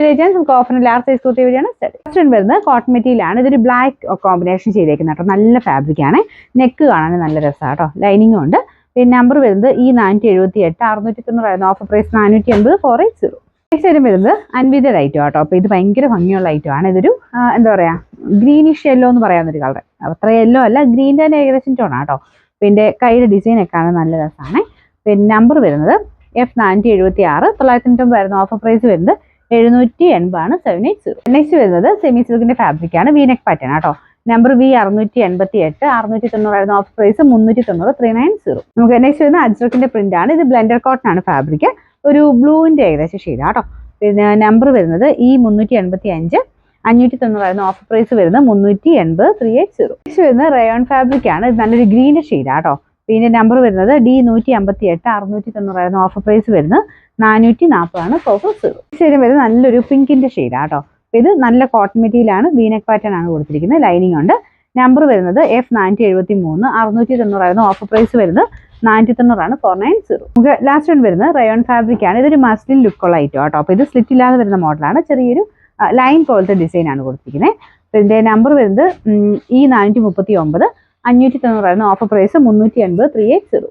നമുക്ക് ഓഫറിന് large size kurti വഴിയാണ് next വരുന്നത് കോട്ടൺ മെറ്റീരിയലാണ്. ഇതൊരു ബ്ലാക്ക് കോമ്പിനേഷൻ ചെയ്തേക്കുന്നത് കേട്ടോ. നല്ല ഫാബ്രിക് ആണ്. നെക്ക് കാണാൻ നല്ല രസമാണ് കേട്ടോ. ലൈനിങ്ങും ഉണ്ട്. പിന്നെ നമ്പർ വരുന്നത് E478 690 ഓഫർ പ്രൈസ് 480 480. നെക്സ്റ്റ് വരുന്നത് അൻവിതയുടെ ഐറ്റം കേട്ടോ. അപ്പോൾ ഇത് ഭയങ്കര ഭംഗിയുള്ള ഐറ്റം ആണ്. ഇതൊരു എന്താ പറയുക ഗ്രീനിഷ് യെല്ലോ എന്ന് പറയാവുന്നൊരു കളർ. അത്ര യെല്ലോ അല്ല, ഗ്രീൻ്റെ തന്നെ ഏകദേശം ടോണാണ് കേട്ടോ. പിന്നെ കൈയുടെ ഡിസൈൻ ഒക്കെ ആണ് നല്ല രസമാണ്. പിന്നെ നമ്പർ വരുന്നത് F476 990 ഓഫർ പ്രൈസ് വരുന്നത് 780 780. നെക്സ്റ്റ് വരുന്നത് സെമി സിൽക്കിന്റെ ഫാബ്രിക് ആണ്. വീനെക്ക് പാറ്റേൺ കേട്ടോ. Number V688 690 offer price 390 390. നമുക്ക് നെക്സ്റ്റ് വരുന്നത് അജ്രക്കിന്റെ പ്രിന്റ് ആണ്. ഇത് ബ്ലെൻഡർ കോട്ടൺ ആണ് ഫാബ്രിക്. ഒരു ബ്ലൂവിന്റെ ഏകദേശം ഷെയ്ഡ് കേട്ടോ. പിന്നെ നമ്പർ വരുന്നത് E385 590 ഓഫർ പ്രൈസ് വരുന്നത് 380 380. നെക്സ്റ്റ് വരുന്നത് റയോൺ ഫാബ്രിക് ആണ്. ഇത് നല്ലൊരു ഗ്രീൻ ഷെയ്ഡ് കേട്ടോ. പിന്നെ നമ്പർ വരുന്നത് D158 690 ഓഫർ പ്രൈസ് വരുന്നത് 440 440. ശരി വരുന്നത് നല്ലൊരു പിങ്കിന്റെ ഷെയ്ഡ് കേട്ടോ. ഇത് നല്ല കോട്ടൺ മെറ്റീരിയൽ ആണ്. വീനെക്ക് പാറ്റേൺ ആണ് കൊടുത്തിരിക്കുന്നത്. ലൈനിങ് ഉണ്ട്. നമ്പർ വരുന്നത് F473 690 ഓഫർ പ്രൈസ് വരുന്നത് 490 490. നമുക്ക് ലാസ്റ്റ് വൺ വരുന്നത് റയോൺ ഫാബ്രിക് ആണ്. ഇതൊരു മസ്ലിൻ ലുക്കുള്ള ഐറ്റം കേട്ടോ. അപ്പോൾ ഇത് സ്ലിറ്റ് ഇല്ലാതെ വരുന്ന മോഡലാണ്. ചെറിയൊരു ലൈൻ പോലത്തെ ഡിസൈൻ ആണ് കൊടുത്തിരിക്കുന്നത്. ഇതിന്റെ നമ്പർ വരുന്നത് E439 590 ഓഫർ പ്രൈസ് 380 380.